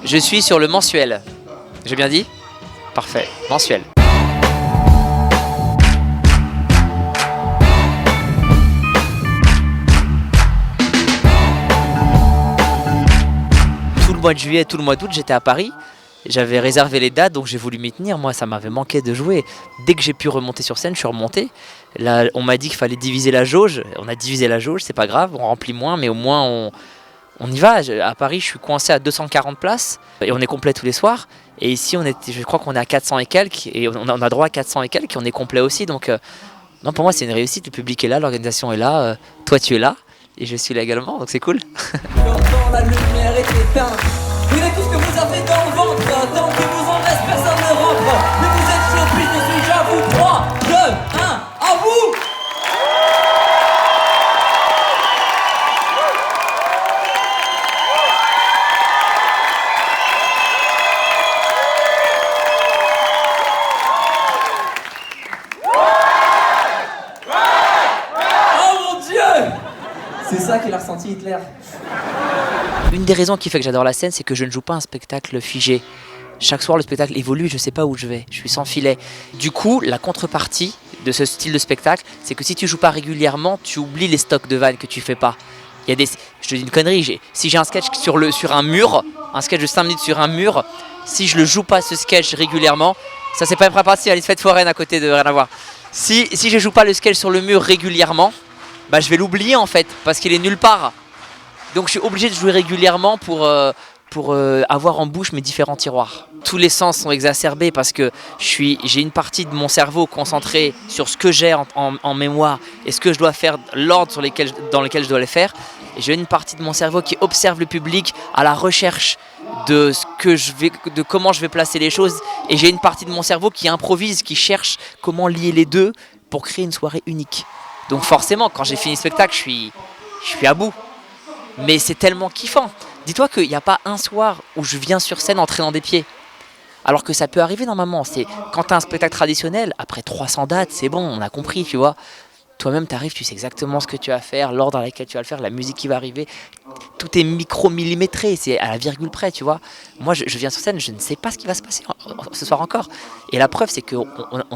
Je suis sur le mensuel. J'ai bien dit? Parfait, mensuel. Tout le mois de juillet, tout le mois d'août, j'étais à Paris. J'avais réservé les dates, donc j'ai voulu m'y tenir. Moi, ça m'avait manqué de jouer. Dès que j'ai pu remonter sur scène, je suis remonté. Là, on m'a dit qu'il fallait diviser la jauge. On a divisé la jauge, c'est pas grave, on remplit moins, mais au moins on y va. À Paris, je suis coincé à 240 places et on est complet tous les soirs. Et ici, je crois qu'on est à 400 et quelques, et on a droit à 400 et quelques, et on est complet aussi. Donc, non, pour moi, c'est une réussite. Le public est là, l'organisation est là, toi, tu es là, et je suis là également, donc c'est cool. Quand la lumière est éteinte, vous avez tout ce que vous avez dans le ventre. Tant que vous en reste, personne ne rentre. Mais vous êtes chaud, puis je suis à vous. 3, 2, 1, à vous! Oh mon Dieu! C'est ça qu'il a ressenti Hitler. Une des raisons qui fait que j'adore la scène, c'est que je ne joue pas un spectacle figé. Chaque soir, le spectacle évolue, je ne sais pas où je vais, je suis sans filet. Du coup, la contrepartie de ce style de spectacle, c'est que si tu joues pas régulièrement, tu oublies les stocks de vannes que tu fais pas. Je te dis une connerie, si j'ai un sketch sur un mur, un sketch de 5 minutes sur un mur, si je le joue pas ce sketch régulièrement, ça c'est pas une préparation, il y a les fêtes foraines à côté de rien à voir. Si je joue pas le sketch sur le mur régulièrement, bah je vais l'oublier en fait, parce qu'il est nulle part. Donc je suis obligé de jouer régulièrement pour avoir en bouche mes différents tiroirs. Tous les sens sont exacerbés parce que j'ai une partie de mon cerveau concentrée sur ce que j'ai en mémoire et ce que je dois faire, l'ordre dans lequel je dois les faire. Et j'ai une partie de mon cerveau qui observe le public à la recherche de comment je vais placer les choses. Et j'ai une partie de mon cerveau qui improvise, qui cherche comment lier les deux pour créer une soirée unique. Donc forcément, quand j'ai fini le spectacle, je suis à bout. Mais c'est tellement kiffant. Dis-toi qu'il n'y a pas un soir où je viens sur scène en traînant des pieds. Alors que ça peut arriver normalement. C'est quand tu as un spectacle traditionnel, après 300 dates, c'est bon, on a compris, tu vois. Toi-même, tu arrives, tu sais exactement ce que tu vas faire, l'ordre dans lequel tu vas le faire, la musique qui va arriver. Tout est micro-millimétré, c'est à la virgule près, tu vois. Moi, je viens sur scène, je ne sais pas ce qui va se passer ce soir encore. Et la preuve, c'est qu'on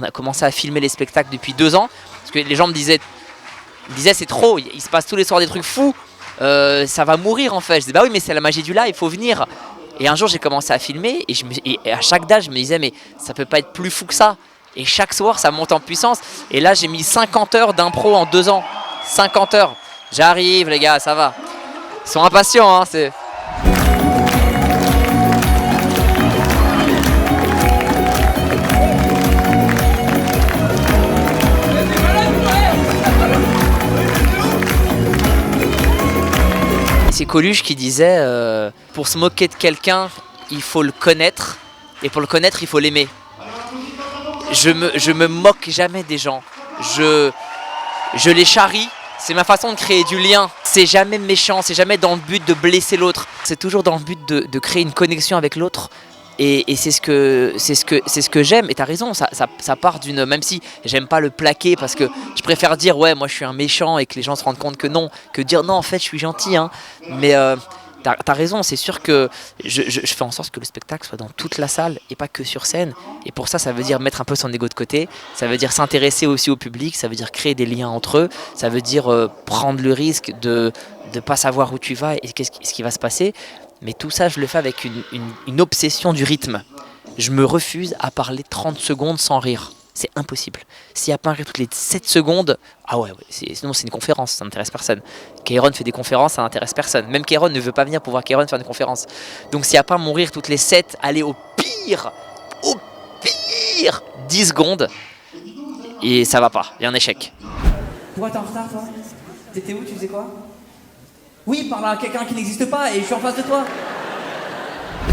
a commencé à filmer les spectacles depuis 2 ans. Parce que les gens me disaient c'est trop, il se passe tous les soirs des trucs fous. Ça va mourir en fait. Je disais bah oui mais c'est la magie du live, il faut venir. Et un jour j'ai commencé à filmer et à chaque date je me disais mais ça peut pas être plus fou que ça. Et chaque soir ça monte en puissance. Et là j'ai mis 50 heures d'impro en 2 ans. 50 heures. J'arrive les gars, ça va. Ils sont impatients hein, c'est... C'est Coluche qui disait pour se moquer de quelqu'un, il faut le connaître, et pour le connaître, il faut l'aimer. Je me moque jamais des gens. Je les charrie. C'est ma façon de créer du lien. C'est jamais méchant, c'est jamais dans le but de blesser l'autre. C'est toujours dans le but de créer une connexion avec l'autre. Et c'est ce que j'aime. Et t'as raison, ça part d'une... Même si j'aime pas le plaquer parce que je préfère dire ouais moi je suis un méchant et que les gens se rendent compte que non, que dire non en fait je suis gentil hein. Mais t'as raison, c'est sûr que je fais en sorte que le spectacle soit dans toute la salle et pas que sur scène. Et pour ça veut dire mettre un peu son ego de côté. Ça veut dire s'intéresser aussi au public. Ça veut dire créer des liens entre eux. Ça veut dire prendre le risque de pas savoir où tu vas et ce qui va se passer. Mais tout ça, je le fais avec une obsession du rythme. Je me refuse à parler 30 secondes sans rire. C'est impossible. S'il n'y a pas un rire toutes les 7 secondes, ah ouais sinon c'est une conférence, ça n'intéresse personne. Kairon fait des conférences, ça n'intéresse personne. Même Kairon ne veut pas venir pour voir Kairon faire une conférence. Donc s'il n'y a pas mon rire toutes les 7, allez au pire 10 secondes, et ça va pas, il y a un échec. Pourquoi t'es en retard toi? T'étais où, tu faisais quoi? Oui, parle à quelqu'un qui n'existe pas et je suis en face de toi.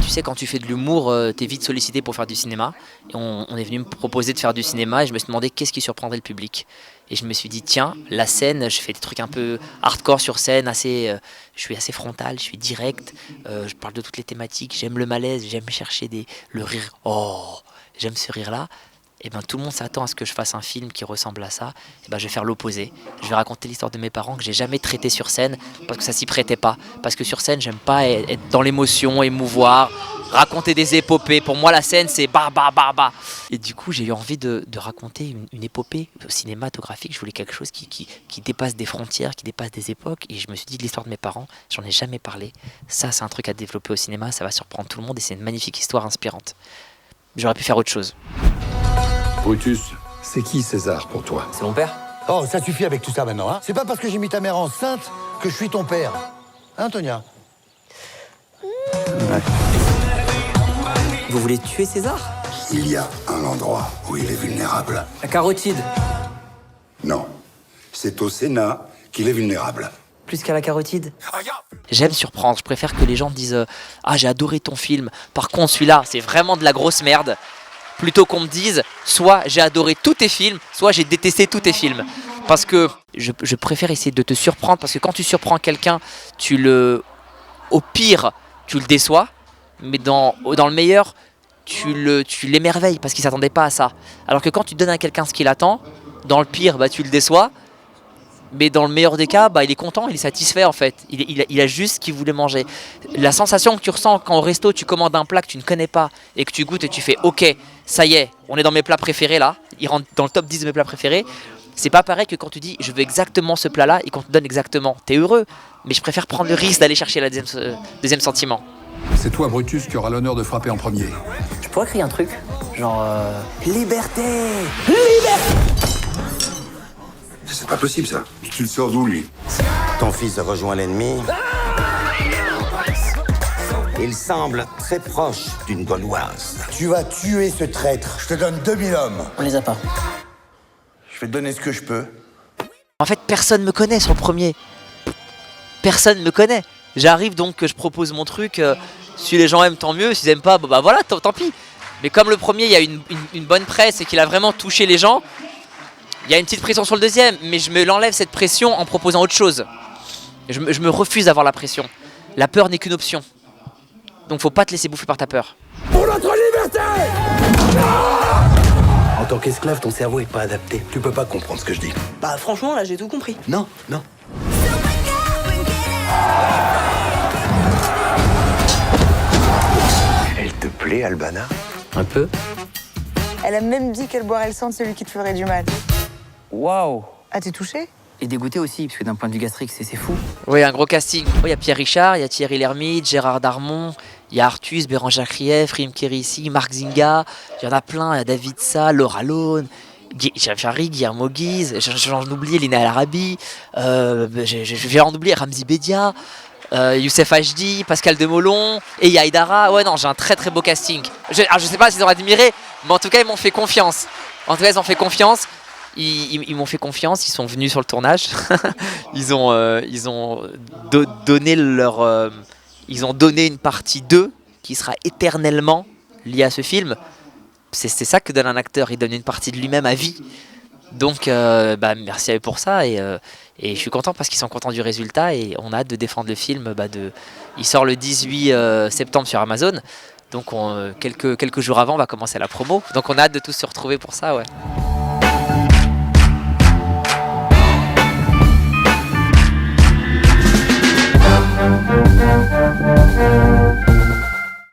Tu sais, quand tu fais de l'humour, t'es vite sollicité pour faire du cinéma. Et on est venu me proposer de faire du cinéma et je me suis demandé qu'est-ce qui surprendrait le public. Et je me suis dit, tiens, la scène, je fais des trucs un peu hardcore sur scène, je suis assez frontal, je suis direct, je parle de toutes les thématiques, j'aime le malaise, j'aime chercher le rire. Oh, j'aime ce rire-là. Et ben tout le monde s'attend à ce que je fasse un film qui ressemble à ça. Et ben je vais faire l'opposé. Je vais raconter l'histoire de mes parents que j'ai jamais traité sur scène parce que ça s'y prêtait pas. Parce que sur scène, j'aime pas être dans l'émotion, émouvoir. raconter des épopées. Pour moi, la scène, c'est bah. Et du coup, j'ai eu envie de raconter une épopée cinématographique. Je voulais quelque chose qui dépasse des frontières, qui dépasse des époques. Et je me suis dit, de l'histoire de mes parents, j'en ai jamais parlé. Ça, c'est un truc à développer au cinéma, ça va surprendre tout le monde et c'est une magnifique histoire inspirante. J'aurais pu faire autre chose. Brutus, c'est qui César pour toi? C'est mon père. Oh, ça suffit avec tout ça maintenant, hein. C'est pas parce que j'ai mis ta mère enceinte que je suis ton père. Hein, Tonia? Vous voulez tuer César? Il y a un endroit où il est vulnérable. La carotide. Non, c'est au Sénat qu'il est vulnérable. Plus qu'à la carotide. J'aime surprendre, je préfère que les gens disent « Ah, j'ai adoré ton film, par contre celui-là, c'est vraiment de la grosse merde », plutôt qu'on me dise soit j'ai adoré tous tes films, soit j'ai détesté tous tes films. Parce que je préfère essayer de te surprendre, parce que quand tu surprends quelqu'un, au pire, tu le déçois, mais dans le meilleur, tu l'émerveilles, parce qu'il ne s'attendait pas à ça. Alors que quand tu donnes à quelqu'un ce qu'il attend, dans le pire, tu le déçois, mais dans le meilleur des cas, il est content, il est satisfait en fait. Il a juste ce qu'il voulait manger. La sensation que tu ressens quand au resto tu commandes un plat que tu ne connais pas et que tu goûtes et tu fais ok, ça y est, on est dans mes plats préférés là, il rentre dans le top 10 de mes plats préférés. C'est pas pareil que quand tu dis je veux exactement ce plat là et qu'on te donne exactement. T'es heureux, mais je préfère prendre le risque d'aller chercher le deuxième sentiment. C'est toi, Brutus, qui aura l'honneur de frapper en premier. Je pourrais crier un truc, genre liberté. C'est pas possible, ça. Tu le sors d'où, lui? Ton fils a rejoint l'ennemi. Il semble très proche d'une Gauloise. Tu vas tuer ce traître. Je te donne 2000 hommes. On les a pas. Je vais te donner ce que je peux. En fait, personne me connaît sur le premier. Personne me connaît. J'arrive donc, je propose mon truc. Si les gens aiment, tant mieux. S'ils aiment pas, voilà, tant pis. Mais comme le premier, il y a une bonne presse et qu'il a vraiment touché les gens, il y a une petite pression sur le deuxième. Mais je me l'enlève cette pression en proposant autre chose. Je me refuse d'avoir la pression. La peur n'est qu'une option. Donc faut pas te laisser bouffer par ta peur. Pour notre liberté! En tant qu'esclave, ton cerveau est pas adapté. Tu peux pas comprendre ce que je dis. Bah franchement, là, j'ai tout compris. Non. Elle te plaît, Albana? Un peu. Elle a même dit qu'elle boirait le sang de celui qui te ferait du mal. Waouh. Ah, t'es touché? Et dégoûté aussi, parce que d'un point de vue gastrique, c'est fou. Oui, un gros casting. Il y a Pierre Richard, il y a Thierry Lhermitte, Gérard Darmon, il y a Artus, Bérangère Krief, Rim Kérissi, Marc Zinga, il y en a plein, il y a David Sa, Laura Lone, Jafari, Guillermo Guise, j'en oublie, Lina El Arabi, je viens en oublier Ramzi Bedia, Youssef Hd, Pascal Demolon, et Yaïdara. Ouais, non, j'ai un très très beau casting. Alors, je sais pas s'ils ont admiré, mais en tout cas, ils m'ont fait confiance. Ils m'ont fait confiance, ils sont venus sur le tournage. ils ont donné une partie d'eux qui sera éternellement liée à ce film. C'est ça que donne un acteur, il donne une partie de lui-même à vie. Donc merci à eux pour ça et je suis content parce qu'ils sont contents du résultat et on a hâte de défendre le film. Il sort le 18 septembre sur Amazon. Donc quelques jours avant on va commencer la promo. Donc on a hâte de tous se retrouver pour ça, ouais.